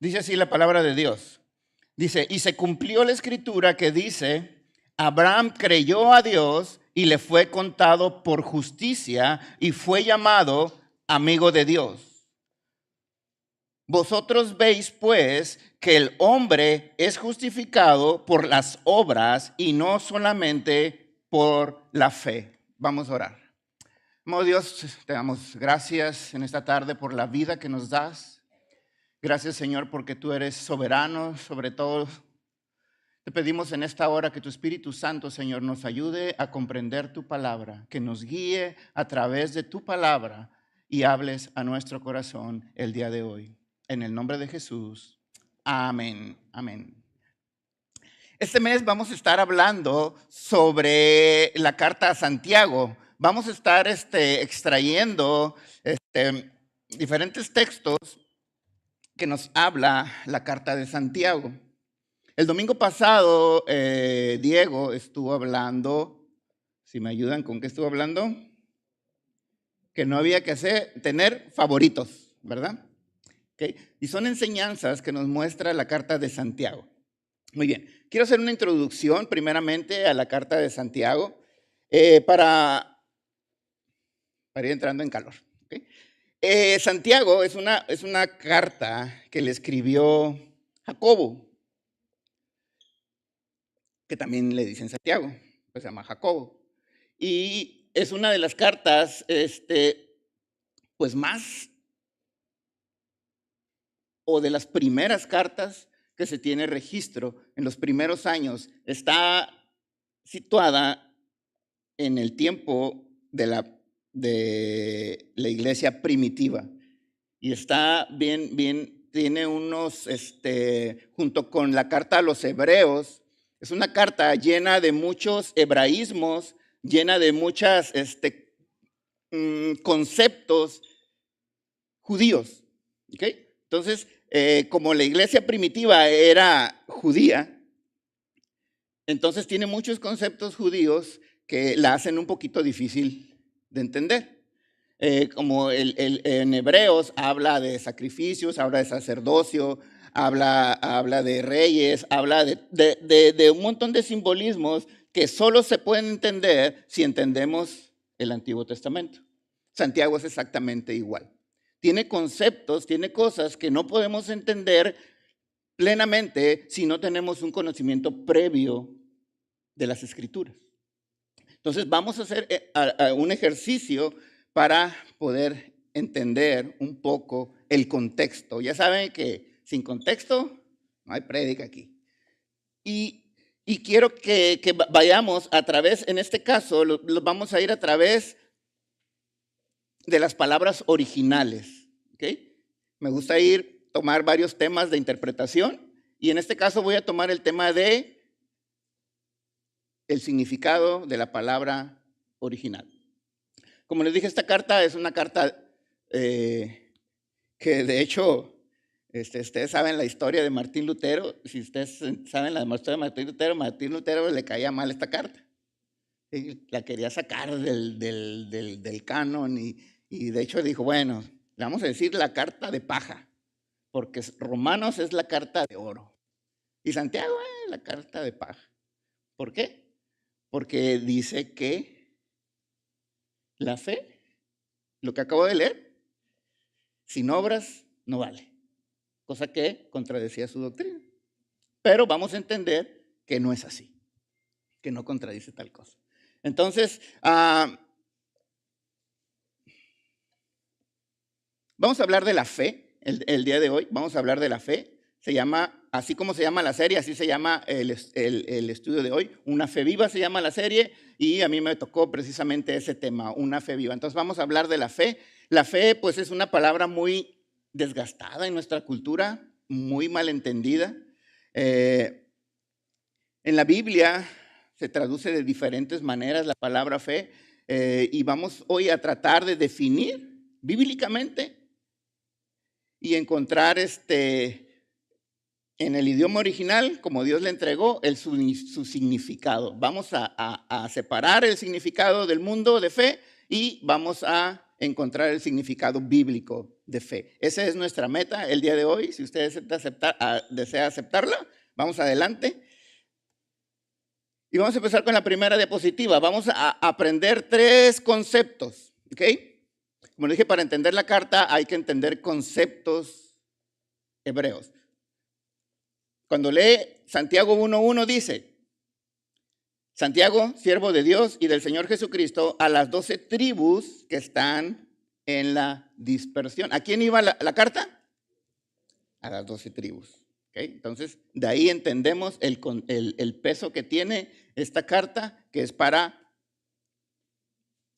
Dice así la palabra de Dios. Dice, y se cumplió la escritura que dice, Abraham creyó a Dios y le fue contado por justicia y fue llamado amigo de Dios. Vosotros veis pues que el hombre es justificado por las obras y no solamente por la fe. Vamos a orar. Amado Dios, te damos gracias en esta tarde por la vida que nos das. Gracias, Señor, porque tú eres soberano sobre todo. Te pedimos en esta hora que tu Espíritu Santo, Señor, nos ayude a comprender tu palabra, que nos guíe a través de tu palabra y hables a nuestro corazón el día de hoy. En el nombre de Jesús. Amén. Amén. Este mes vamos a estar hablando sobre la carta a Santiago. Vamos a estar extrayendo diferentes textos que nos habla la carta de Santiago. El domingo pasado, Diego estuvo hablando, si me ayudan, ¿con qué estuvo hablando? Que no había que tener favoritos, ¿verdad? ¿Okay? Y son enseñanzas que nos muestra la carta de Santiago. Muy bien, quiero hacer una introducción primeramente a la carta de Santiago para ir entrando en calor. ¿Okay? Santiago es una carta que le escribió Jacobo, que también le dicen Santiago, pues se llama Jacobo. Y es una de las cartas, pues más, o de las primeras cartas que se tiene registro en los primeros años. Está situada en el tiempo de la iglesia primitiva. Y está bien, tiene unos, junto con la carta a los hebreos, es una carta llena de muchos hebraísmos, llena de muchos conceptos judíos. ¿Okay? Entonces, como la iglesia primitiva era judía, entonces tiene muchos conceptos judíos que la hacen un poquito difícil de entender. Como en Hebreos habla de sacrificios, habla de sacerdocio, habla de reyes, habla de un montón de simbolismos que solo se pueden entender si entendemos el Antiguo Testamento. Santiago es exactamente igual. Tiene conceptos, tiene cosas que no podemos entender plenamente si no tenemos un conocimiento previo de las Escrituras. Entonces vamos a hacer un ejercicio para poder entender un poco el contexto. Ya saben que sin contexto no hay prédica aquí. Y quiero que vayamos a través, en este caso, vamos a ir a través de las palabras originales. ¿Okay? Me gusta tomar varios temas de interpretación y en este caso voy a tomar el tema de el significado de la palabra original. Como les dije, esta carta es una carta que de hecho, ustedes saben la historia de Martín Lutero. Si ustedes saben la historia de Martín Lutero le caía mal esta carta. La quería sacar del canon y de hecho dijo, bueno, le vamos a decir la carta de paja, porque Romanos es la carta de oro y Santiago es la carta de paja. ¿Por qué? Porque dice que la fe, lo que acabo de leer, sin obras no vale, cosa que contradecía su doctrina. Pero vamos a entender que no es así, que no contradice tal cosa. Entonces, vamos a hablar de la fe el día de hoy. Vamos a hablar de la fe. Se llama, así como se llama la serie, así se llama el estudio de hoy. Una fe viva se llama la serie y a mí me tocó precisamente ese tema, una fe viva. Entonces vamos a hablar de la fe. La fe pues es una palabra muy desgastada en nuestra cultura, muy malentendida. En la Biblia se traduce de diferentes maneras la palabra fe y vamos hoy a tratar de definir bíblicamente y encontrar en el idioma original, como Dios le entregó, su significado. Vamos a separar el significado del mundo de fe y vamos a encontrar el significado bíblico de fe. Esa es nuestra meta el día de hoy. Si usted desea aceptarla, vamos adelante. Y vamos a empezar con la primera diapositiva. Vamos a aprender 3 conceptos, ¿ok? Como dije, para entender la carta hay que entender conceptos hebreos. Cuando lee Santiago 1:1 dice: Santiago, siervo de Dios y del Señor Jesucristo, a las 12 tribus que están en la dispersión. ¿A quién iba la carta? A las 12 tribus. ¿Okay? Entonces, de ahí entendemos el peso que tiene esta carta, que es para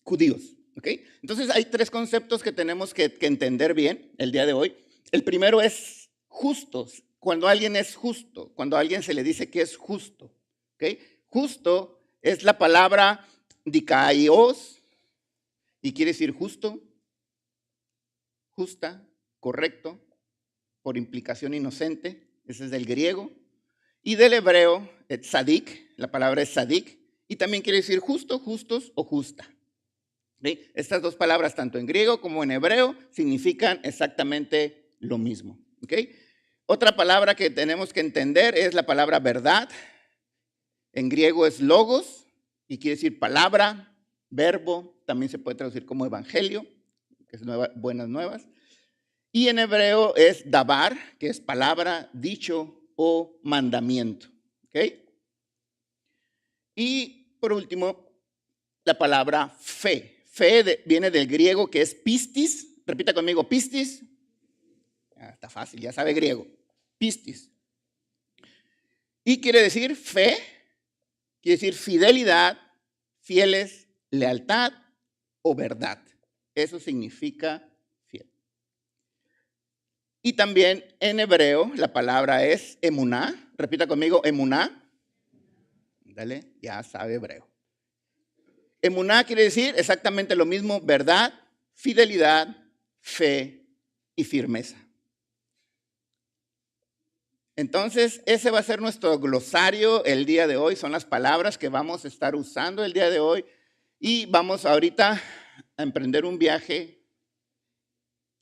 judíos. ¿Okay? Entonces, hay 3 conceptos que tenemos que entender bien el día de hoy. El primero es justos. Cuando alguien es justo, cuando a alguien se le dice que es justo. ¿Okay? Justo es la palabra dikaios y quiere decir justo, justa, correcto, por implicación inocente. Ese es del griego. Y del hebreo, tzadik, la palabra es tzadik, y también quiere decir justo, justos o justa. ¿Sí? Estas 2 palabras, tanto en griego como en hebreo, significan exactamente lo mismo. ¿Okay? Otra palabra que tenemos que entender es la palabra verdad. En griego es logos, y quiere decir palabra, verbo, también se puede traducir como evangelio, que es buenas nuevas. Y en hebreo es dabar, que es palabra, dicho o mandamiento. ¿Okay? Y por último, la palabra fe. Fe viene del griego que es pistis. Repita conmigo, pistis. Está fácil, ya sabe griego. Pistis. Y quiere decir fe, quiere decir fidelidad, fieles, lealtad o verdad. Eso significa fiel. Y también en hebreo la palabra es emuná. Repita conmigo, emuná. Dale, ya sabe hebreo. Emuná quiere decir exactamente lo mismo: verdad, fidelidad, fe y firmeza. Entonces, ese va a ser nuestro glosario el día de hoy. Son las palabras que vamos a estar usando el día de hoy. Y vamos ahorita a emprender un viaje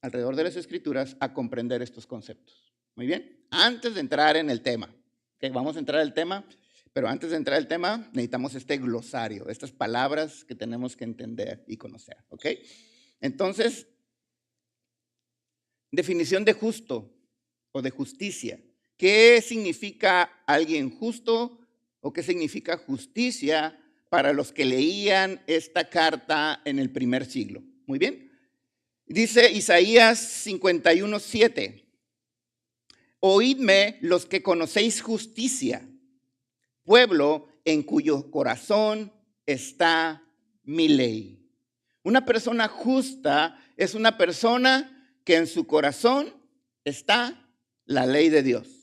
alrededor de las Escrituras a comprender estos conceptos. Muy bien, antes de entrar en el tema. Okay, vamos a entrar al tema, pero antes de entrar al tema necesitamos este glosario, estas palabras que tenemos que entender y conocer. ¿Ok? Entonces, definición de justo o de justicia. ¿Qué significa alguien justo o qué significa justicia para los que leían esta carta en el primer siglo? Muy bien. Dice Isaías 51:7. Oídme los que conocéis justicia, pueblo en cuyo corazón está mi ley. Una persona justa es una persona que en su corazón está la ley de Dios.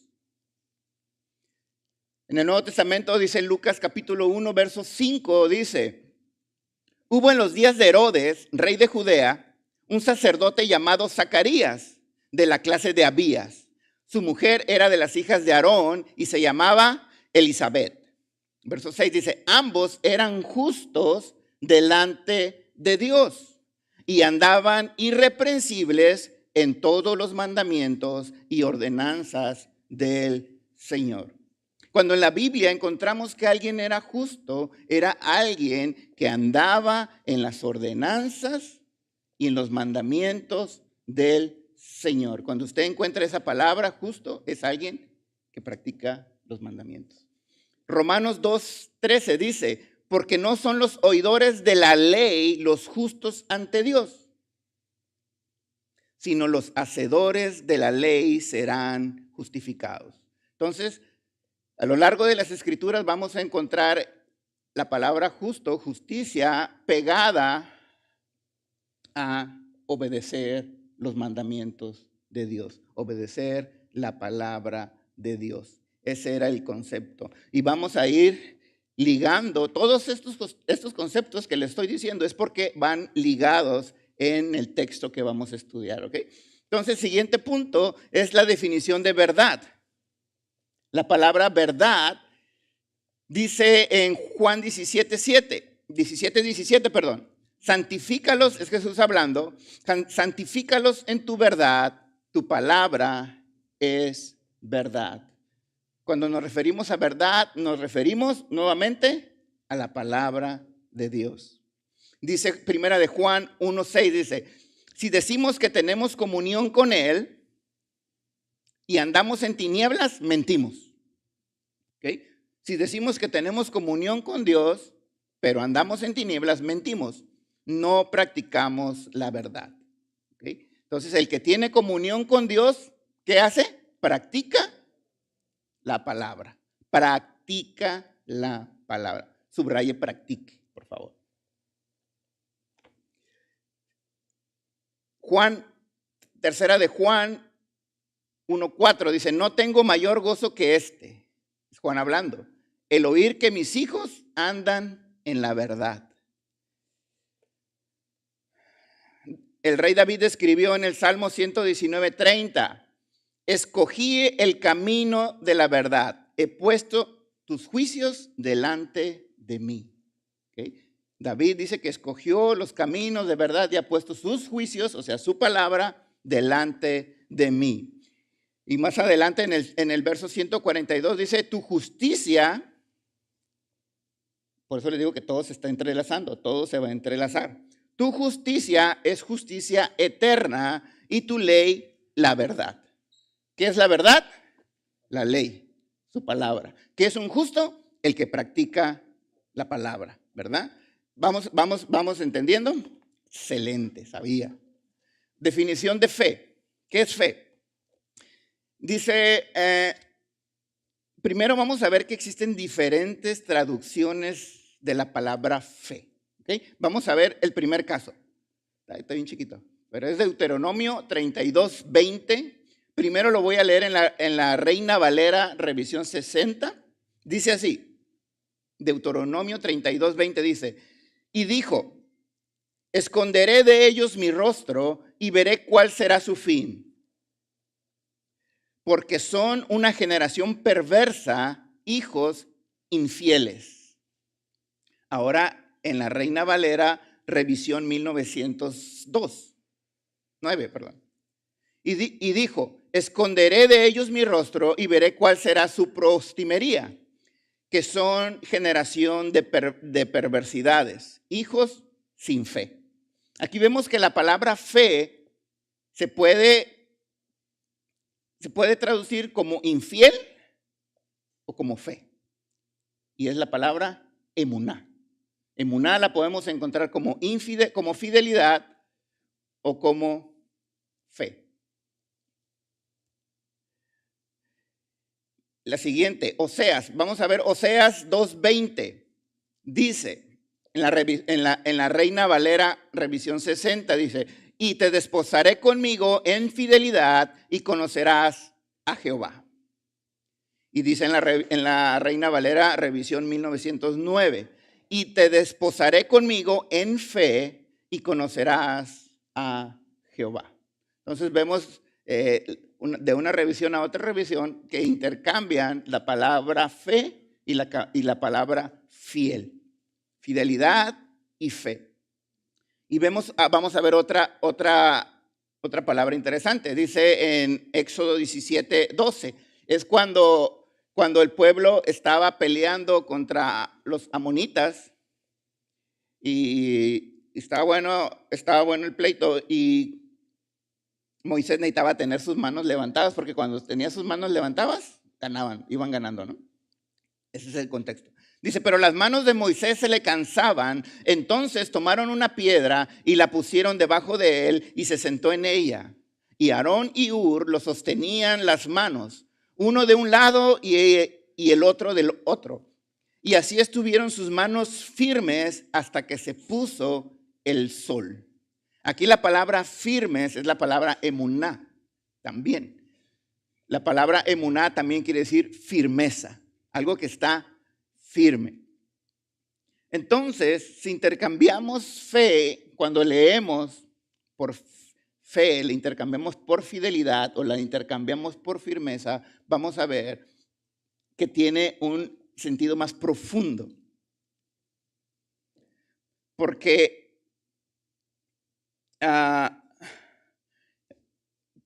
En el Nuevo Testamento dice Lucas capítulo 1, verso 5, dice: hubo en los días de Herodes, rey de Judea, un sacerdote llamado Zacarías, de la clase de Abías. Su mujer era de las hijas de Aarón y se llamaba Elizabeth. Verso 6 dice: ambos eran justos delante de Dios y andaban irreprensibles en todos los mandamientos y ordenanzas del Señor. Cuando en la Biblia encontramos que alguien era justo, era alguien que andaba en las ordenanzas y en los mandamientos del Señor. Cuando usted encuentra esa palabra, justo, es alguien que practica los mandamientos. Romanos 2:13 dice: porque no son los oidores de la ley los justos ante Dios, sino los hacedores de la ley serán justificados. Entonces, a lo largo de las Escrituras vamos a encontrar la palabra justo, justicia, pegada a obedecer los mandamientos de Dios, obedecer la palabra de Dios. Ese era el concepto. Y vamos a ir ligando todos estos conceptos que les estoy diciendo, es porque van ligados en el texto que vamos a estudiar. ¿Ok? Entonces, siguiente punto es la definición de verdad. La palabra verdad dice en Juan 17:17, perdón. Santifícalos, es Jesús hablando, santifícalos en tu verdad, tu palabra es verdad. Cuando nos referimos a verdad, nos referimos nuevamente a la palabra de Dios. Dice primera de Juan 1:6, dice, si decimos que tenemos comunión con Él y andamos en tinieblas, mentimos. ¿Okay? Si decimos que tenemos comunión con Dios, pero andamos en tinieblas, mentimos. No practicamos la verdad. ¿Okay? Entonces, el que tiene comunión con Dios, ¿qué hace? Practica la palabra. Practica la palabra. Subraye practique, por favor. Tercera de Juan 1:4 dice, no tengo mayor gozo que este. Es Juan hablando. El oír que mis hijos andan en la verdad. El rey David escribió en el Salmo 119:30, escogí el camino de la verdad, he puesto tus juicios delante de mí. ¿Okay? David dice que escogió los caminos de verdad y ha puesto sus juicios, o sea, su palabra, delante de mí. Y más adelante en el verso 142 dice, tu justicia, por eso les digo que todo se está entrelazando, todo se va a entrelazar. Tu justicia es justicia eterna y tu ley la verdad. ¿Qué es la verdad? La ley, su palabra. ¿Qué es un justo? El que practica la palabra, ¿verdad? Vamos entendiendo. Excelente, sabía. Definición de fe. ¿Qué es fe? Dice, primero vamos a ver que existen diferentes traducciones de la palabra fe. ¿Okay? Vamos a ver el primer caso. Está bien chiquito, pero es Deuteronomio 32:20. Primero lo voy a leer en la Reina Valera, revisión 60. Dice así, Deuteronomio 32:20 dice, y dijo, esconderé de ellos mi rostro y veré cuál será su fin. Porque son una generación perversa, hijos infieles. Ahora en la Reina Valera, revisión 9, perdón. Y dijo, esconderé de ellos mi rostro y veré cuál será su postrimería, que son generación de perversidades, hijos sin fe. Aquí vemos que la palabra fe se puede traducir como infiel o como fe. Y es la palabra emuná. Emuná la podemos encontrar como fidelidad o como fe. La siguiente, Oseas. Vamos a ver Oseas 2:20. Dice, en la Reina Valera, revisión 60, dice, y te desposaré conmigo en fidelidad y conocerás a Jehová. Y dice en la Reina Valera, revisión 1909, y te desposaré conmigo en fe y conocerás a Jehová. Entonces vemos de una revisión a otra revisión que intercambian la palabra fe y la palabra fiel. Fidelidad y fe. Y vamos a ver otra palabra interesante. Dice en Éxodo 17:12. Es cuando el pueblo estaba peleando contra los amonitas y estaba bueno el pleito y Moisés necesitaba tener sus manos levantadas porque cuando tenía sus manos levantadas, iban ganando, ¿no? Ese es el contexto. Dice, pero las manos de Moisés se le cansaban, entonces tomaron una piedra y la pusieron debajo de él y se sentó en ella. Y Aarón y Hur lo sostenían las manos, uno de un lado y el otro del otro. Y así estuvieron sus manos firmes hasta que se puso el sol. Aquí la palabra firmes es la palabra emuná también. La palabra emuná también quiere decir firmeza, algo que está firme. Entonces, si intercambiamos fe, cuando leemos por fe, la intercambiamos por fidelidad o la intercambiamos por firmeza, vamos a ver que tiene un sentido más profundo. Porque ah,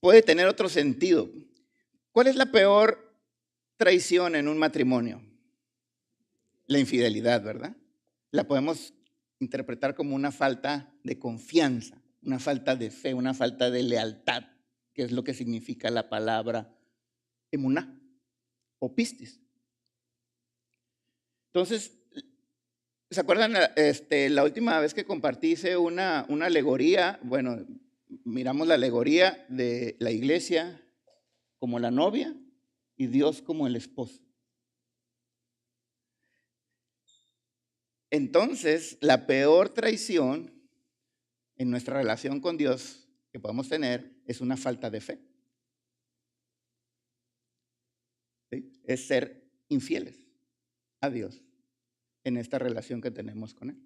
puede tener otro sentido. ¿Cuál es la peor traición en un matrimonio? La infidelidad, ¿verdad? La podemos interpretar como una falta de confianza, una falta de fe, una falta de lealtad, que es lo que significa la palabra emuná o pistis. Entonces, ¿se acuerdan la última vez que compartí hice una alegoría? Bueno, miramos la alegoría de la iglesia como la novia y Dios como el esposo. Entonces, la peor traición en nuestra relación con Dios que podemos tener es una falta de fe. ¿Sí? Es ser infieles a Dios en esta relación que tenemos con Él.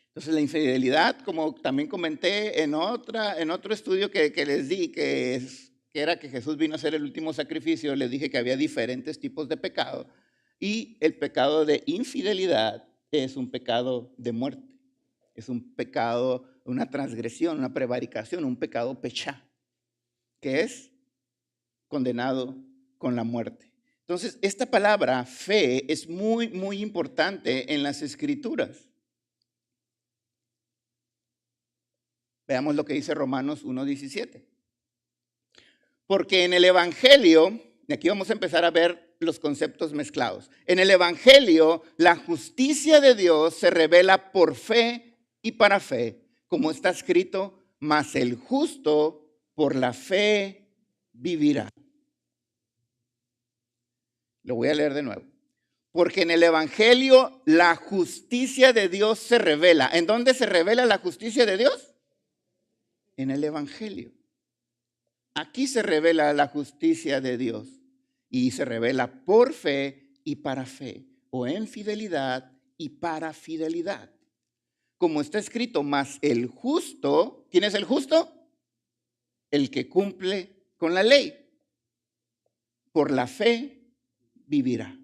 Entonces la infidelidad, como también comenté en otro estudio que les di, que era que Jesús vino a ser el último sacrificio, les dije que había diferentes tipos de pecado y el pecado de infidelidad es un pecado de muerte, es un pecado, una transgresión, una prevaricación, un pecado pechá, que es condenado con la muerte. Entonces, esta palabra fe es muy, muy importante en las Escrituras. Veamos lo que dice Romanos 1:17. Porque en el Evangelio, y aquí vamos a empezar a ver los conceptos mezclados. En el Evangelio, la justicia de Dios se revela por fe y para fe, como está escrito, mas el justo por la fe vivirá. Lo voy a leer de nuevo. Porque en el Evangelio la justicia de Dios se revela. ¿En dónde se revela la justicia de Dios? En el Evangelio. Aquí se revela la justicia de Dios y se revela por fe y para fe, o en fidelidad y para fidelidad. Como está escrito, mas el justo, ¿quién es el justo? El que cumple con la ley. Por la fe vivirá.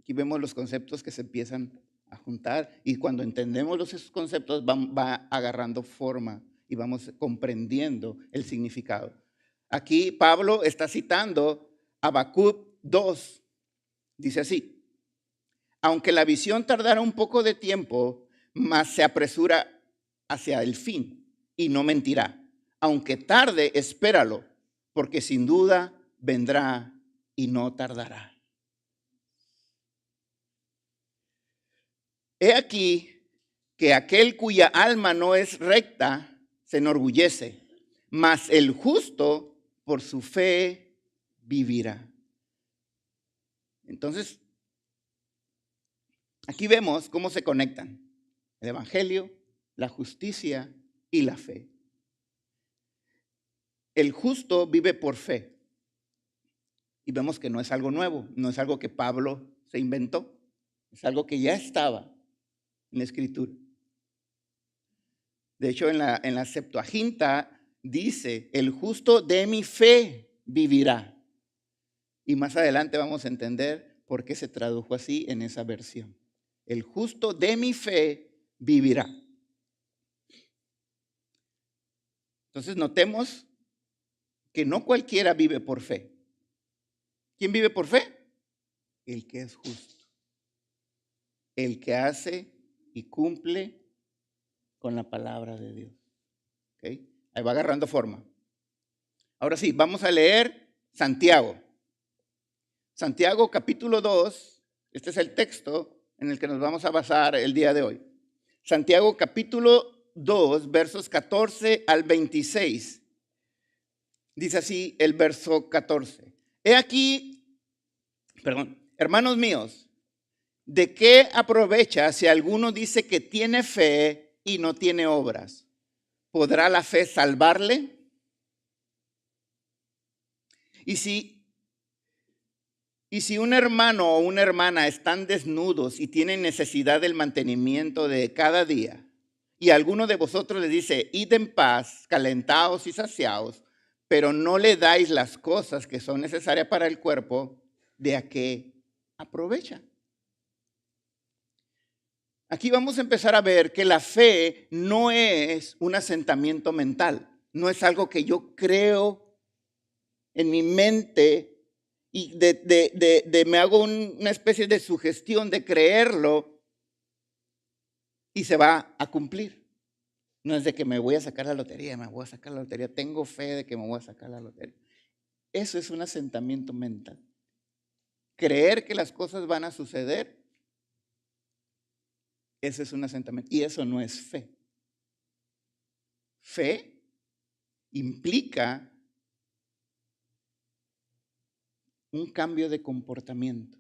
Aquí vemos los conceptos que se empiezan a juntar y cuando entendemos esos conceptos va agarrando forma y vamos comprendiendo el significado. Aquí Pablo está citando Habacuc 2. Dice así: aunque la visión tardara un poco de tiempo, mas se apresura hacia el fin y no mentirá. Aunque tarde, espéralo, porque sin duda vendrá y no tardará. He aquí que aquel cuya alma no es recta se enorgullece, mas el justo por su fe vivirá. Entonces, aquí vemos cómo se conectan el Evangelio, la justicia y la fe. El justo vive por fe. Y vemos que no es algo nuevo, no es algo que Pablo se inventó, es algo que ya estaba en la Escritura. De hecho, en la Septuaginta dice, el justo de mi fe vivirá. Y más adelante vamos a entender por qué se tradujo así en esa versión. El justo de mi fe vivirá. Entonces notemos que no cualquiera vive por fe. ¿Quién vive por fe? El que es justo. El que hace y cumple con la palabra de Dios. ¿Okay? Ahí va agarrando forma. Ahora sí, vamos a leer Santiago. Santiago capítulo 2, este es el texto en el que nos vamos a basar el día de hoy. Santiago capítulo 2, versos 14 al 26. Dice así el verso 14. He aquí, hermanos míos, ¿de qué aprovecha si alguno dice que tiene fe y no tiene obras? ¿Podrá la fe salvarle? Y si un hermano o una hermana están desnudos y tienen necesidad del mantenimiento de cada día, y alguno de vosotros les dice, id en paz, calentaos y saciaos, pero no le dais las cosas que son necesarias para el cuerpo, ¿de a qué aprovecha? Aquí vamos a empezar a ver que la fe no es un asentamiento mental, no es algo que yo creo en mi mente y me hago una especie de sugestión de creerlo y se va a cumplir. No es de que me voy a sacar la lotería, tengo fe de que me voy a sacar la lotería. Eso es un asentamiento mental. Creer que las cosas van a suceder, ese es un asentamiento. Y eso no es fe. Fe implica un cambio de comportamiento.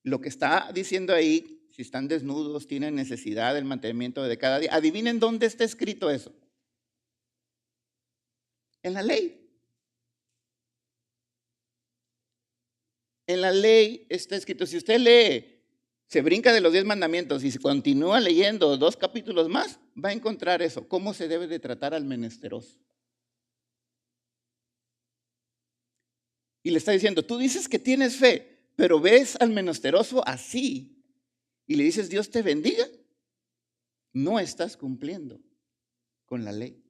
Lo que está diciendo ahí, si están desnudos, tienen necesidad del mantenimiento de cada día. Adivinen dónde está escrito eso. En la ley. En la ley está escrito, si usted lee, se brinca de los 10 mandamientos y se continúa leyendo 2 capítulos más, va a encontrar eso, cómo se debe de tratar al menesteroso. Y le está diciendo, tú dices que tienes fe, pero ves al menesteroso así y le dices, Dios te bendiga, no estás cumpliendo con la ley.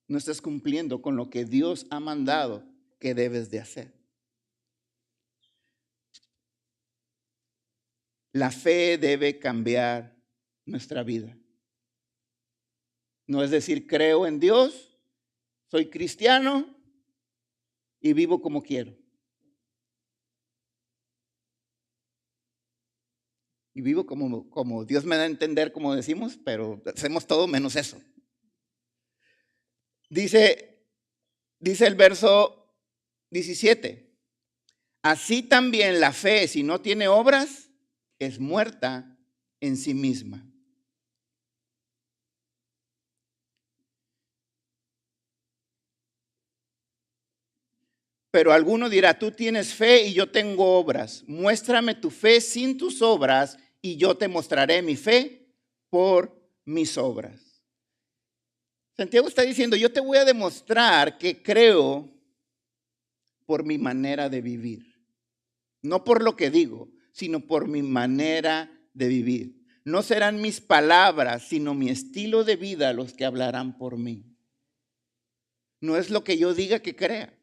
No estás cumpliendo con lo que Dios ha mandado que debes de hacer. La fe debe cambiar nuestra vida. No es decir, creo en Dios, soy cristiano y vivo como quiero. Y vivo como Dios me da a entender, como decimos, pero hacemos todo menos eso. Dice el verso 17, así también la fe, si no tiene obras, es muerta en sí misma. Pero alguno dirá, tú tienes fe y yo tengo obras. Muéstrame tu fe sin tus obras y yo te mostraré mi fe por mis obras. Santiago está diciendo, yo te voy a demostrar que creo por mi manera de vivir. No por lo que digo, sino por mi manera de vivir. No serán mis palabras, sino mi estilo de vida los que hablarán por mí. No es lo que yo diga que crea,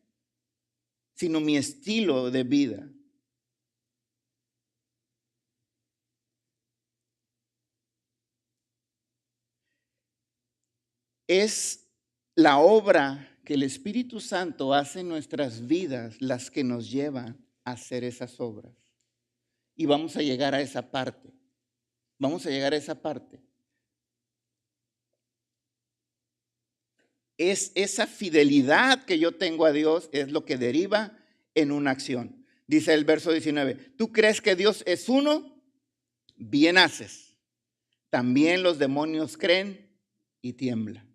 sino mi estilo de vida. Es la obra que el Espíritu Santo hace en nuestras vidas las que nos llevan a hacer esas obras. Y vamos a llegar a esa parte. Vamos a llegar a esa parte. Es esa fidelidad que yo tengo a Dios es lo que deriva en una acción. Dice el verso 19, ¿tú crees que Dios es uno? Bien haces. También los demonios creen y tiemblan.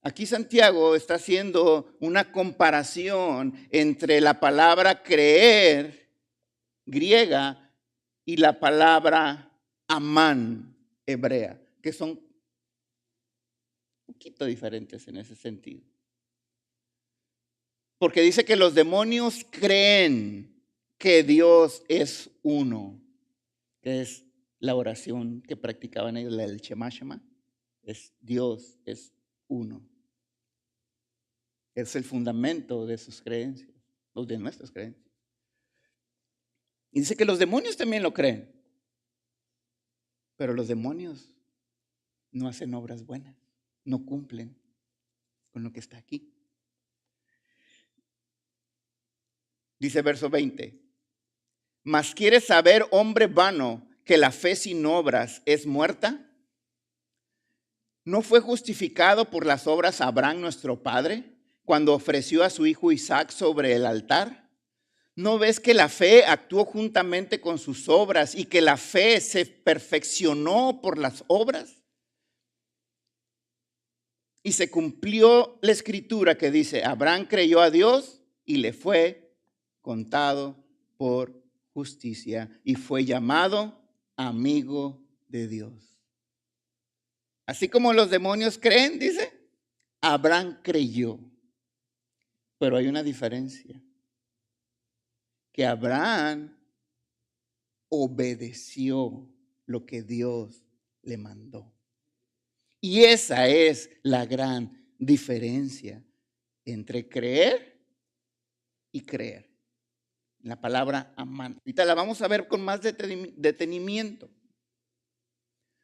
Aquí Santiago está haciendo una comparación entre la palabra creer griega y la palabra amán hebrea, que son un poquito diferentes en ese sentido. Porque dice que los demonios creen que Dios es uno, que es la oración que practicaban ellos, el Shema Shema, es Dios es uno. Es el fundamento de sus creencias, o de nuestras creencias. Y dice que los demonios también lo creen, pero los demonios no hacen obras buenas, no cumplen con lo que está aquí. Dice verso 20, ¿mas quieres saber, hombre vano, que la fe sin obras es muerta? ¿No fue justificado por las obras Abraham nuestro padre cuando ofreció a su hijo Isaac sobre el altar? ¿No ves que la fe actuó juntamente con sus obras y que la fe se perfeccionó por las obras? Y se cumplió la escritura que dice, Abraham creyó a Dios y le fue contado por justicia y fue llamado amigo de Dios. Así como los demonios creen, dice, Abraham creyó. Pero hay una diferencia. Que Abraham obedeció lo que Dios le mandó. Y esa es la gran diferencia entre creer y creer. La palabra amar. Ahorita la vamos a ver con más detenimiento.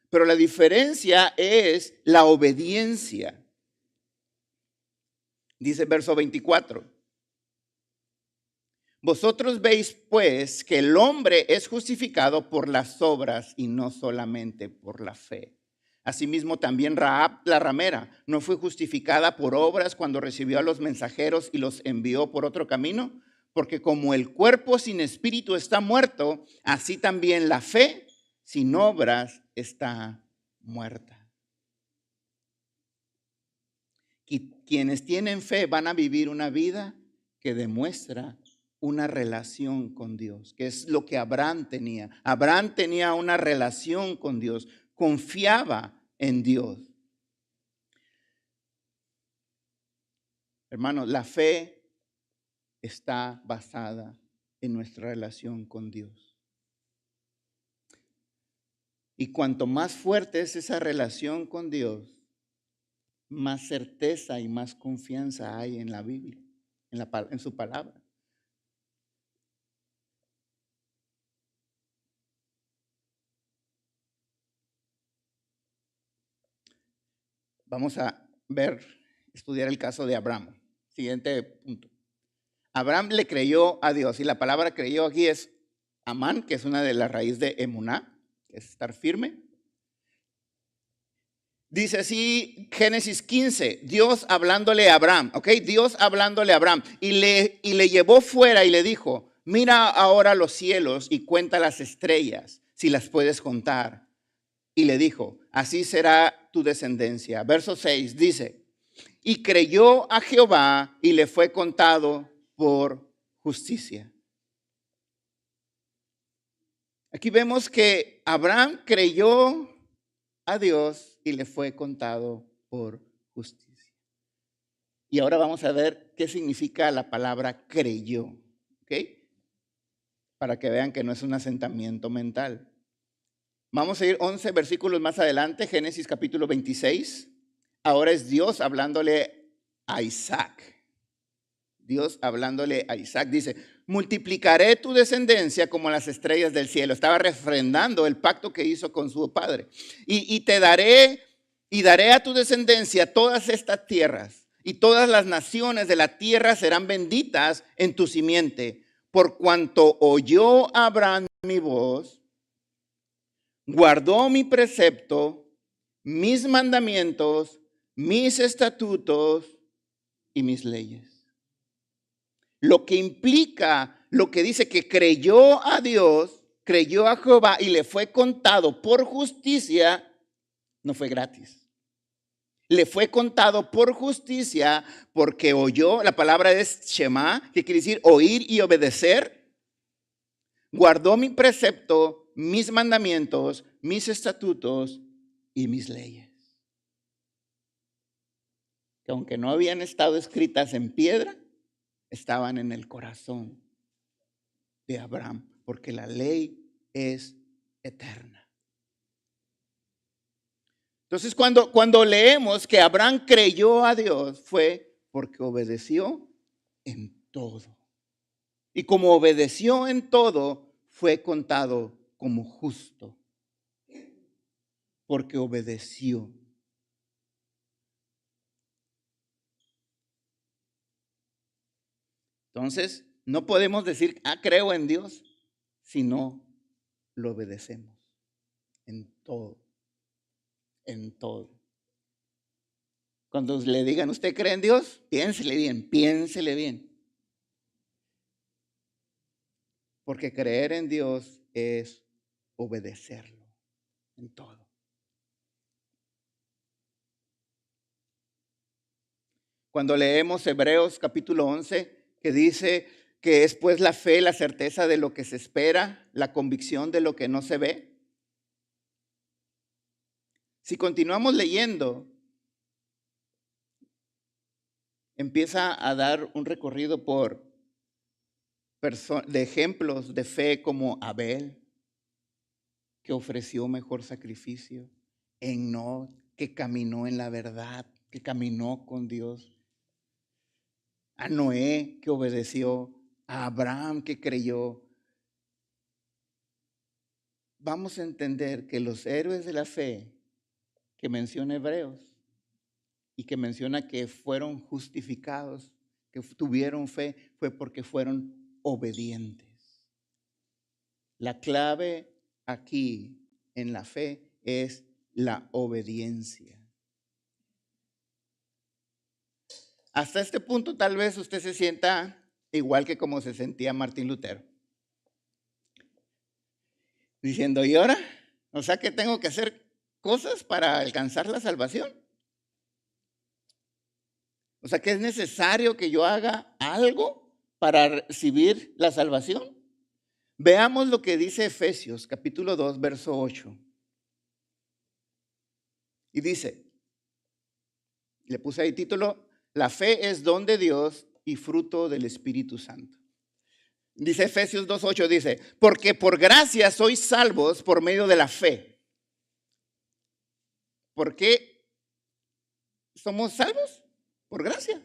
Pero la diferencia es la obediencia. Dice verso 24. Vosotros veis pues que el hombre es justificado por las obras y no solamente por la fe. Asimismo también Rahab la ramera no fue justificada por obras cuando recibió a los mensajeros y los envió por otro camino, porque como el cuerpo sin espíritu está muerto, así también la fe sin obras está muerta. Y quienes tienen fe van a vivir una vida que demuestra una relación con Dios, que es lo que Abraham tenía. Abraham tenía una relación con Dios, confiaba en Dios. Hermanos, la fe está basada en nuestra relación con Dios. Y cuanto más fuerte es esa relación con Dios, más certeza y más confianza hay en la Biblia, en su palabra. Vamos a estudiar el caso de Abraham. Siguiente punto. Abraham le creyó a Dios y la palabra creyó aquí es amán, que es una de las raíces de emuná, que es estar firme. Dice así Génesis 15, Dios hablándole a Abraham, ¿ok? Dios hablándole a Abraham y le llevó fuera y le dijo, mira ahora los cielos y cuenta las estrellas, si las puedes contar. Y le dijo, así será tu descendencia. Verso 6 dice, y creyó a Jehová y le fue contado por justicia. Aquí vemos que Abraham creyó a Dios y le fue contado por justicia. Y ahora vamos a ver qué significa la palabra creyó, ¿ok? Para que vean que no es un asentamiento mental. Vamos a ir 11 versículos más adelante, Génesis capítulo 26. Ahora es Dios hablándole a Isaac. Dios hablándole a Isaac dice, multiplicaré tu descendencia como las estrellas del cielo. Estaba refrendando el pacto que hizo con su padre. Y te daré, y daré a tu descendencia todas estas tierras, y todas las naciones de la tierra serán benditas en tu simiente, por cuanto oyó Abraham mi voz, guardó mi precepto, mis mandamientos, mis estatutos y mis leyes. Lo que implica, lo que dice que creyó a Dios, creyó a Jehová y le fue contado por justicia, no fue gratis. Le fue contado por justicia porque oyó, la palabra es Shema, que quiere decir oír y obedecer. Guardó mi precepto, mis mandamientos, mis estatutos y mis leyes. Que aunque no habían estado escritas en piedra, estaban en el corazón de Abraham, porque la ley es eterna. Entonces, cuando leemos que Abraham creyó a Dios, fue porque obedeció en todo. Y como obedeció en todo, fue contado como justo, porque obedeció. Entonces, no podemos decir, creo en Dios, si no lo obedecemos en todo, en todo. Cuando le digan, ¿usted cree en Dios? Piénsele bien, piénsele bien. Porque creer en Dios es obedecerlo en todo. Cuando leemos Hebreos capítulo 11, que dice que es pues la fe, la certeza de lo que se espera, la convicción de lo que no se ve. Si continuamos leyendo, empieza a dar un recorrido de ejemplos de fe como Abel, que ofreció mejor sacrificio, Enoc, que caminó en la verdad, que caminó con Dios, a Noé, que obedeció, a Abraham, que creyó. Vamos a entender que los héroes de la fe que menciona Hebreos y que menciona que fueron justificados, que tuvieron fe, fue porque fueron obedientes. La clave aquí en la fe es la obediencia. Hasta este punto tal vez usted se sienta igual que como se sentía Martín Lutero. Diciendo, ¿y ahora? O sea que tengo que hacer cosas para alcanzar la salvación. O sea que es necesario que yo haga algo para recibir la salvación. Veamos lo que dice Efesios capítulo 2, verso 8. Y dice, le puse ahí título, la fe es don de Dios y fruto del Espíritu Santo. Dice Efesios 2:8, dice, porque por gracia sois salvos por medio de la fe. ¿Por qué somos salvos? Por gracia.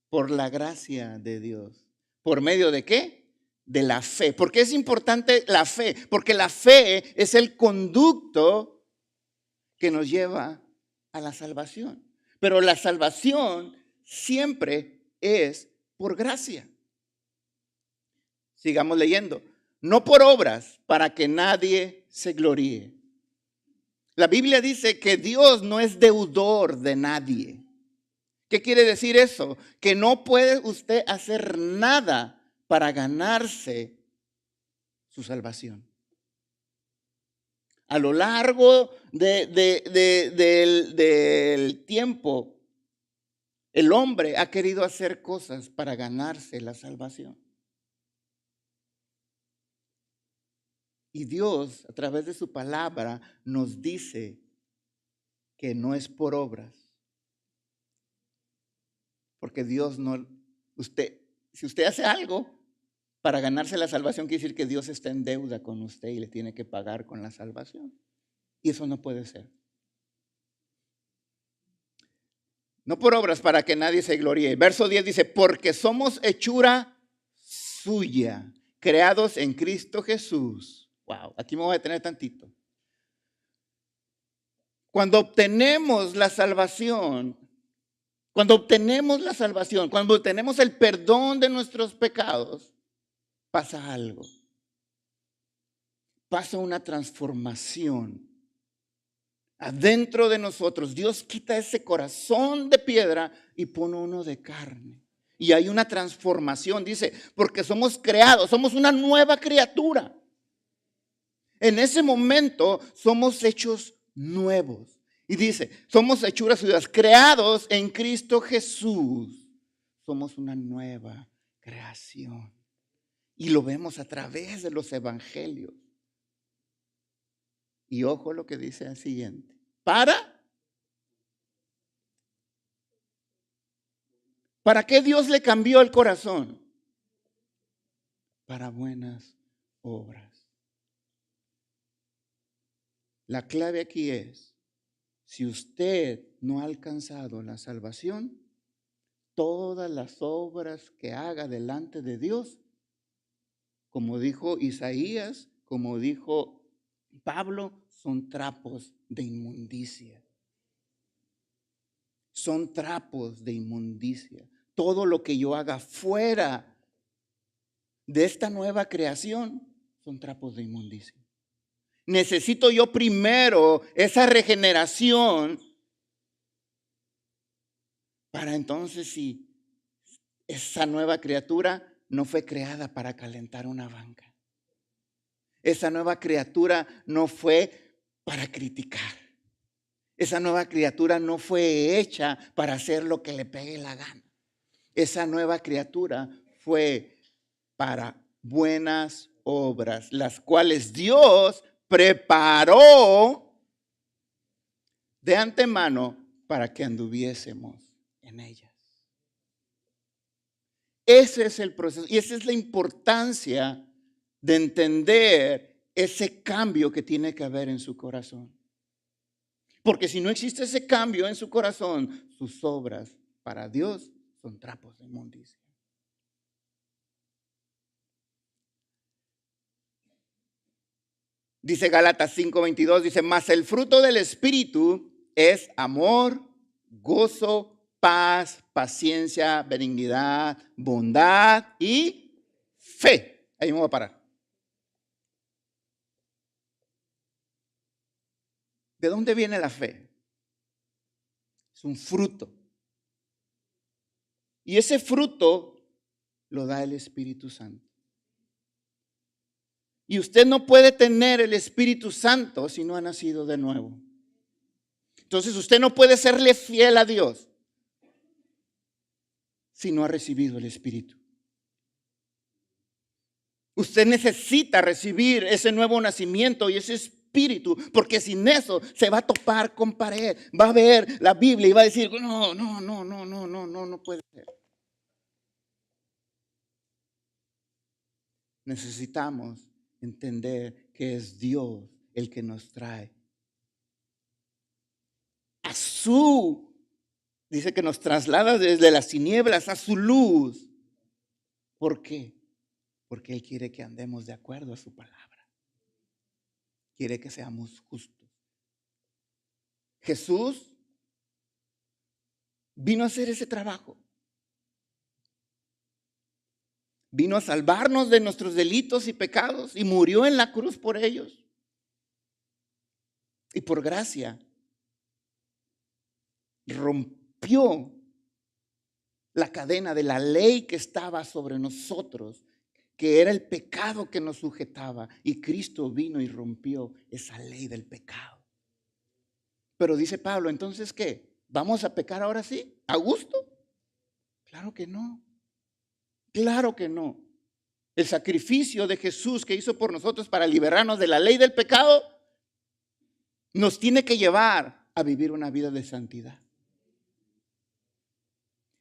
Por la gracia de Dios. ¿Por medio de qué? De la fe. ¿Por qué es importante la fe? Porque la fe es el conducto que nos lleva a la salvación. Pero la salvación siempre es por gracia. Sigamos leyendo. No por obras, para que nadie se gloríe. La Biblia dice que Dios no es deudor de nadie. ¿Qué quiere decir eso? Que no puede usted hacer nada para ganarse su salvación. A lo largo del tiempo, el hombre ha querido hacer cosas para ganarse la salvación. Y Dios, a través de su palabra, nos dice que no es por obras. Porque Dios no, si usted hace algo para ganarse la salvación, quiere decir que Dios está en deuda con usted y le tiene que pagar con la salvación. Y eso no puede ser. No por obras para que nadie se gloríe. Verso 10 dice, porque somos hechura suya, creados en Cristo Jesús. Wow, aquí me voy a detener tantito. Cuando obtenemos la salvación, cuando obtenemos el perdón de nuestros pecados, pasa algo. Pasa una transformación adentro de nosotros. Dios quita ese corazón de piedra y pone uno de carne. Y hay una transformación, dice, porque somos creados, somos una nueva criatura. En ese momento somos hechos nuevos. Y dice, somos hechuras suyas, creados en Cristo Jesús. Somos una nueva creación. Y lo vemos a través de los evangelios. Y ojo lo que dice el siguiente. ¿Para qué Dios le cambió el corazón? Para buenas obras. La clave aquí es, si usted no ha alcanzado la salvación, todas las obras que haga delante de Dios, como dijo Isaías, como dijo Pablo, son trapos de inmundicia. Son trapos de inmundicia. Todo lo que yo haga fuera de esta nueva creación son trapos de inmundicia. Necesito yo primero esa regeneración para entonces, si esa nueva criatura no fue creada para calentar una banca. Esa nueva criatura no fue para criticar. Esa nueva criatura no fue hecha para hacer lo que le pegue la gana. Esa nueva criatura fue para buenas obras, las cuales Dios preparó de antemano para que anduviésemos en ellas. Ese es el proceso y esa es la importancia de entender ese cambio que tiene que haber en su corazón. Porque si no existe ese cambio en su corazón, sus obras para Dios son trapos de inmundicia. Dice Gálatas 5:22, dice, mas el fruto del Espíritu es amor, gozo, paz, paciencia, benignidad, bondad y fe. Ahí me voy a parar. ¿De dónde viene la fe? Es un fruto. Y ese fruto lo da el Espíritu Santo. Y usted no puede tener el Espíritu Santo si no ha nacido de nuevo. Entonces usted no puede serle fiel a Dios si no ha recibido el Espíritu. Usted necesita recibir ese nuevo nacimiento y ese Espíritu, porque sin eso se va a topar con pared. Va a ver la Biblia y va a decir, no puede ser. Necesitamos entender que es Dios el que nos trae a su, dice que nos traslada desde las tinieblas a su luz. ¿Por qué? Porque Él quiere que andemos de acuerdo a su palabra. Quiere que seamos justos. Jesús vino a hacer ese trabajo. Vino a salvarnos de nuestros delitos y pecados y murió en la cruz por ellos. Y por gracia rompió la cadena de la ley que estaba sobre nosotros, que era el pecado que nos sujetaba. Y Cristo vino y rompió esa ley del pecado. Pero dice Pablo, ¿entonces qué? ¿Vamos a pecar ahora sí? ¿A gusto? Claro que no. Claro que no. El sacrificio de Jesús que hizo por nosotros para liberarnos de la ley del pecado nos tiene que llevar a vivir una vida de santidad.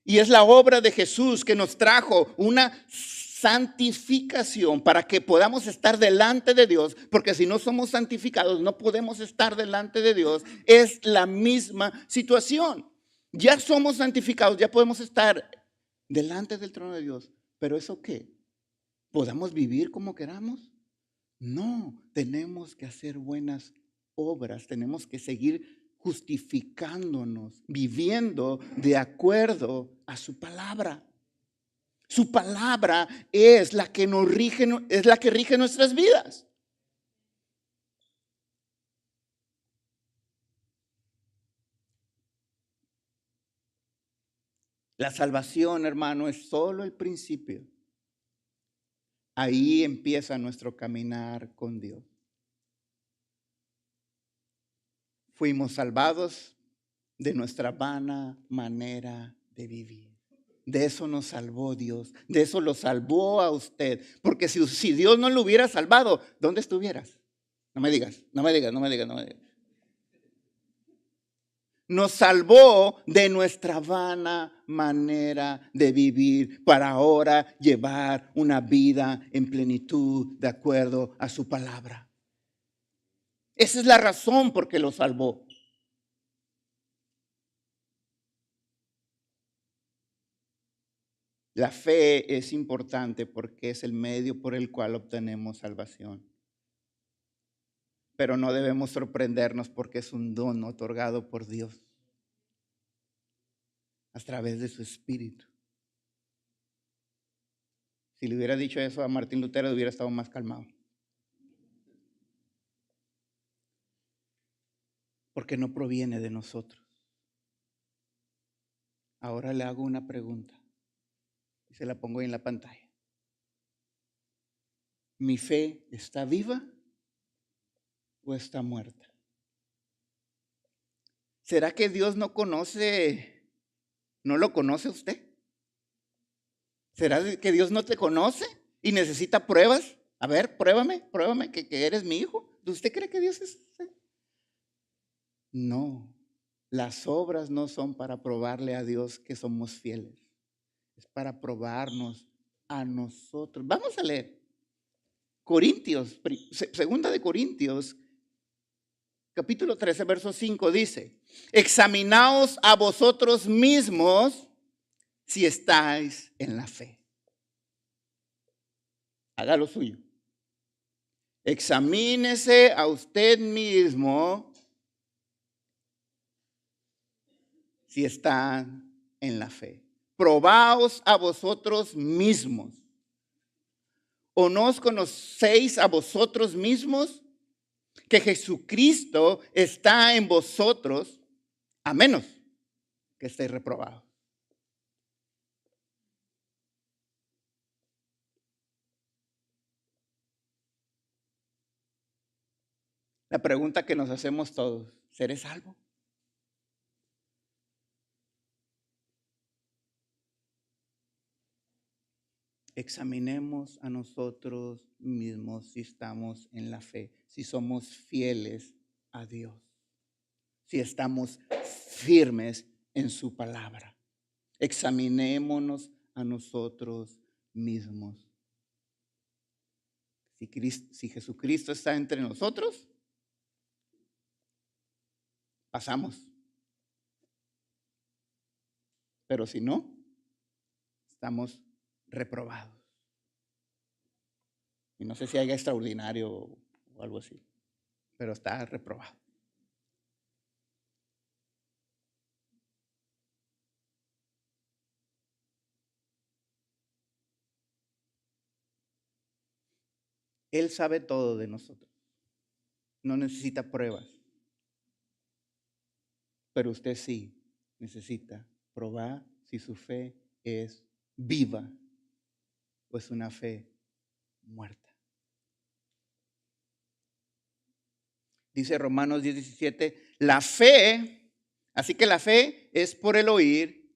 Y es la obra de Jesús que nos trajo una santificación para que podamos estar delante de Dios, porque si no somos santificados no podemos estar delante de Dios. Es la misma situación. Ya somos santificados, ya podemos estar delante del trono de Dios. ¿Pero eso qué? ¿Podamos vivir como queramos? No, tenemos que hacer buenas obras, tenemos que seguir justificándonos, viviendo de acuerdo a su palabra. Su palabra es la que nos rige, es la que rige nuestras vidas. La salvación, hermano, es solo el principio. Ahí empieza nuestro caminar con Dios. Fuimos salvados de nuestra vana manera de vivir. De eso nos salvó Dios. De eso lo salvó a usted. Porque si Dios no lo hubiera salvado, ¿dónde estuvieras? No me digas. Nos salvó de nuestra vana manera de vivir para ahora llevar una vida en plenitud de acuerdo a su palabra. Esa es la razón por qué lo salvó. La fe es importante porque es el medio por el cual obtenemos salvación. Pero no debemos sorprendernos porque es un don otorgado por Dios a través de su Espíritu. Si le hubiera dicho eso a Martín Lutero, hubiera estado más calmado. Porque no proviene de nosotros. Ahora le hago una pregunta y se la pongo ahí en la pantalla. ¿Mi fe está viva o está muerta? ¿Será que Dios no lo conoce a usted? ¿Será que Dios no te conoce y necesita pruebas? A ver, pruébame que eres mi hijo. ¿Usted cree que Dios es? No, las obras no son para probarle a Dios que somos fieles. Es para probarnos a nosotros. Vamos a leer Corintios, segunda de Corintios, capítulo 13, verso 5 dice: examinaos a vosotros mismos si estáis en la fe. Haga lo suyo. Examínese a usted mismo si está en la fe. Probaos a vosotros mismos. ¿O no os conocéis a vosotros mismos que Jesucristo está en vosotros, a menos que estéis reprobados? La pregunta que nos hacemos todos: ¿seré salvo? Examinemos a nosotros mismos si estamos en la fe, si somos fieles a Dios, si estamos firmes en su palabra. Examinémonos a nosotros mismos. Si Jesucristo está entre nosotros, pasamos. Pero si no, estamos reprobados. Y no sé si haya extraordinario o algo así, pero está reprobado. Él sabe todo de nosotros. No necesita pruebas. Pero usted sí necesita probar si su fe es viva o es una fe muerta. Dice Romanos 10:17, la fe, así que la fe es por el oír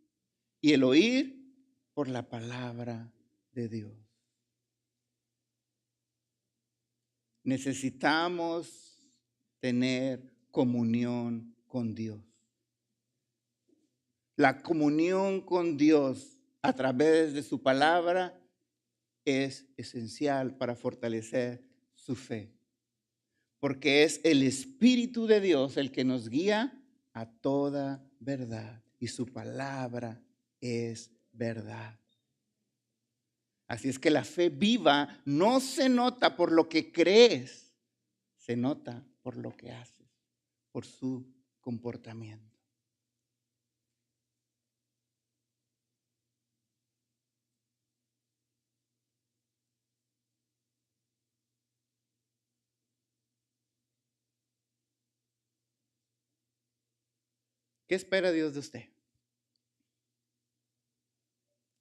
y el oír por la palabra de Dios. Necesitamos tener comunión con Dios. La comunión con Dios a través de su palabra es esencial para fortalecer su fe, porque es el Espíritu de Dios el que nos guía a toda verdad y su palabra es verdad. Así es que la fe viva no se nota por lo que crees, se nota por lo que haces, por su comportamiento. ¿Qué espera Dios de usted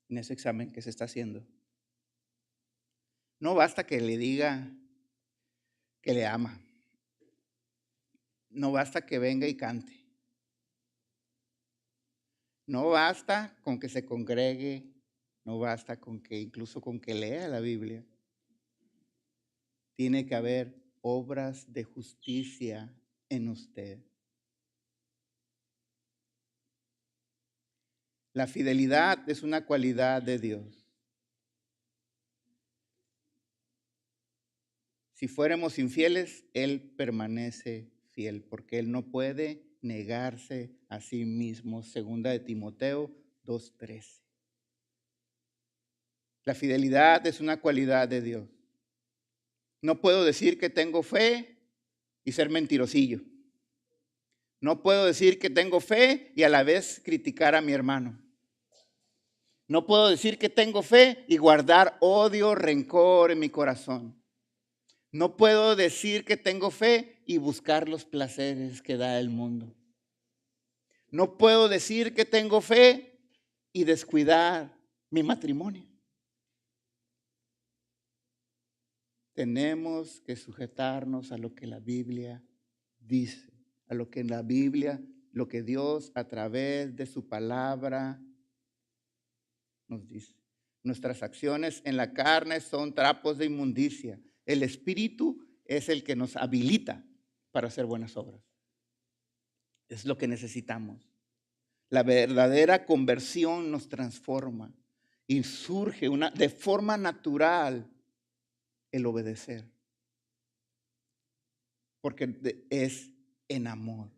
en ese examen que se está haciendo? No basta que le diga que le ama. No basta que venga y cante. No basta con que se congregue. No basta con que incluso con que lea la Biblia. Tiene que haber obras de justicia en usted. La fidelidad es una cualidad de Dios. Si fuéramos infieles, Él permanece fiel, porque Él no puede negarse a sí mismo. Segunda de Timoteo 2:13. La fidelidad es una cualidad de Dios. No puedo decir que tengo fe y ser mentirosillo. No puedo decir que tengo fe y a la vez criticar a mi hermano. No puedo decir que tengo fe y guardar odio, rencor en mi corazón. No puedo decir que tengo fe y buscar los placeres que da el mundo. No puedo decir que tengo fe y descuidar mi matrimonio. Tenemos que sujetarnos a lo que la Biblia dice, a lo que en la Biblia, lo que Dios a través de su palabra nos dice. Nuestras acciones en la carne son trapos de inmundicia. El Espíritu es el que nos habilita para hacer buenas obras. Es lo que necesitamos. La verdadera conversión nos transforma y surge de forma natural el obedecer, porque es en amor.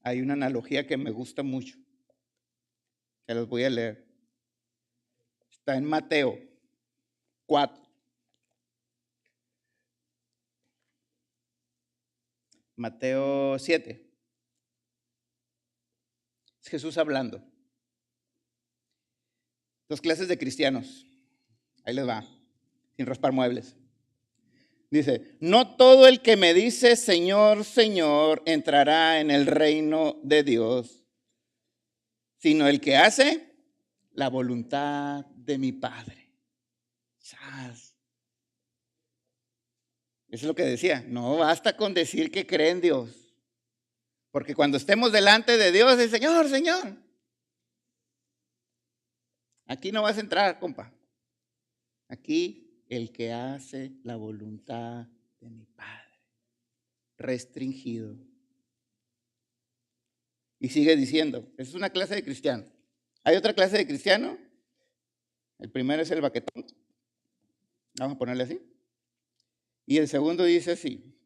Hay una analogía que me gusta mucho, que los voy a leer. Está en Mateo 4. Mateo 7. Es Jesús hablando. Dos clases de cristianos. Ahí les va, sin raspar muebles. Dice, no todo el que me dice Señor, Señor, entrará en el reino de Dios, sino el que hace la voluntad de mi Padre. ¡Sas! Eso es lo que decía, no basta con decir que cree en Dios, porque cuando estemos delante de Dios, el Señor, Señor, aquí no vas a entrar, compa. Aquí el que hace la voluntad de mi Padre, restringido. Y sigue diciendo, esa es una clase de cristiano. Hay otra clase de cristiano. El primero es el baquetón. Vamos a ponerle así. Y el segundo dice así.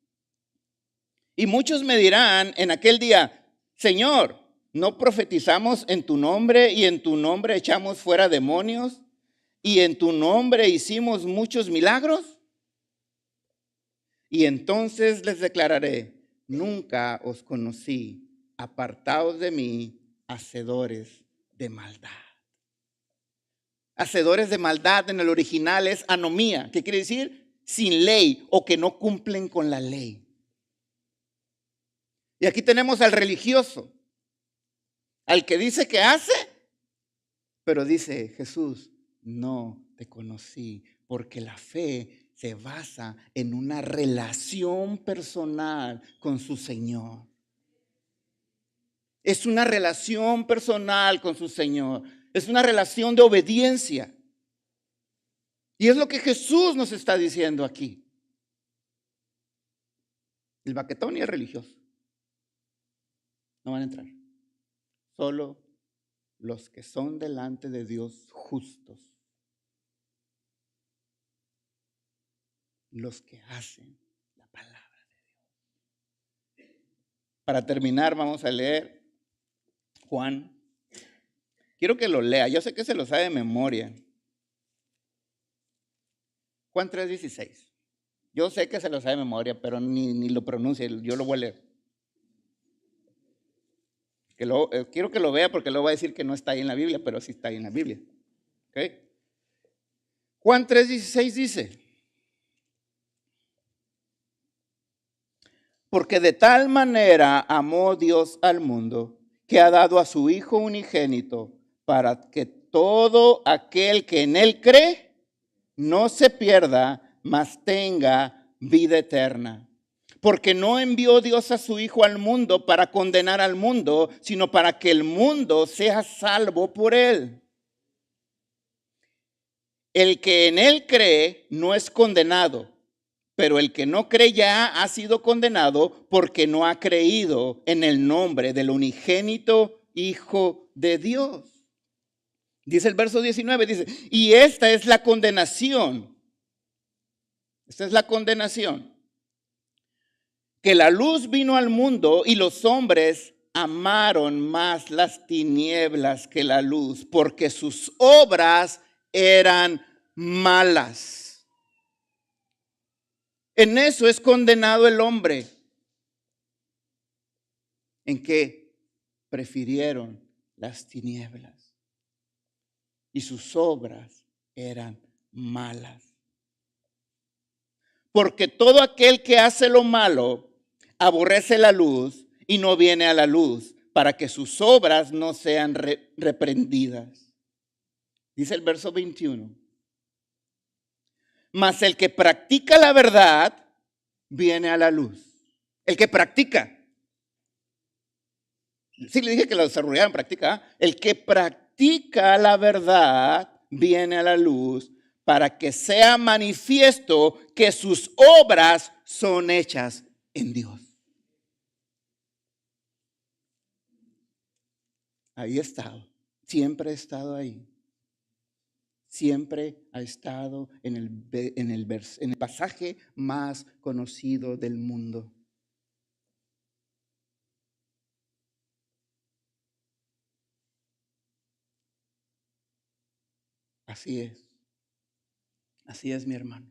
Y muchos me dirán en aquel día, Señor, ¿no profetizamos en tu nombre y en tu nombre echamos fuera demonios y en tu nombre hicimos muchos milagros? Y entonces les declararé, nunca os conocí, apartaos de mí, hacedores de maldad. Hacedores de maldad en el original es anomía, que quiere decir sin ley o que no cumplen con la ley. Y aquí tenemos al religioso, al que dice que hace, pero dice Jesús, no te conocí, porque la fe se basa en una relación personal con su Señor. Es una relación personal con su Señor. Es una relación de obediencia. Y es lo que Jesús nos está diciendo aquí. El baquetón y el religioso no van a entrar. Solo los que son delante de Dios justos. Los que hacen la palabra de Dios. Para terminar, vamos a leer Juan. Quiero que lo lea. Yo sé que se lo sabe de memoria. Juan 3:16. Yo sé que se lo sabe de memoria, pero ni lo pronuncia. Yo lo voy a leer. Quiero que lo vea porque luego va a decir que no está ahí en la Biblia, pero sí está ahí en la Biblia. ¿Okay? Juan 3:16 dice, porque de tal manera amó Dios al mundo que ha dado a su Hijo unigénito para que todo aquel que en Él cree no se pierda, mas tenga vida eterna. Porque no envió Dios a su Hijo al mundo para condenar al mundo, sino para que el mundo sea salvo por Él. El que en Él cree no es condenado, pero el que no cree ya ha sido condenado porque no ha creído en el nombre del unigénito Hijo de Dios. Dice el verso 19, dice, y esta es la condenación. Esta es la condenación. Que la luz vino al mundo y los hombres amaron más las tinieblas que la luz, porque sus obras eran malas. En eso es condenado el hombre. En que prefirieron las tinieblas y sus obras eran malas. Porque todo aquel que hace lo malo aborrece la luz y no viene a la luz para que sus obras no sean reprendidas. Dice el verso 21. Mas el que practica la verdad viene a la luz. El que practica. Sí, le dije que lo desarrollaran, practica. El que practica la verdad viene a la luz para que sea manifiesto que sus obras son hechas en Dios. Ahí está. siempre ha estado ahí. Siempre ha estado en el pasaje más conocido del mundo. Así es. Así es, mi hermano.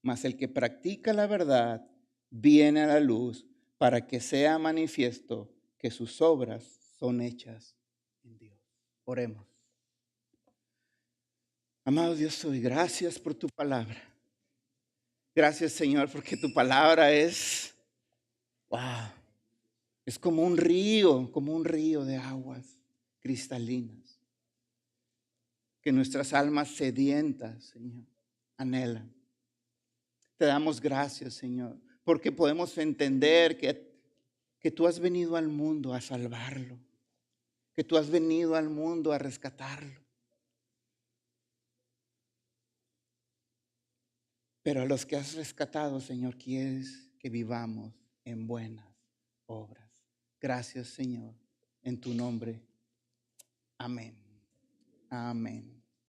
Mas el que practica la verdad viene a la luz para que sea manifiesto que sus obras son hechas en Dios. Oremos. Amado Dios, doy gracias por tu palabra. Gracias, Señor, porque tu palabra es, wow, es como un río de aguas cristalinas que nuestras almas sedientas, Señor, anhelan. Te damos gracias, Señor, porque podemos entender que tú has venido al mundo a salvarlo, que tú has venido al mundo a rescatarlo. Pero a los que has rescatado, Señor, quieres que vivamos en buenas obras. Gracias, Señor, en tu nombre. Amén. Amén.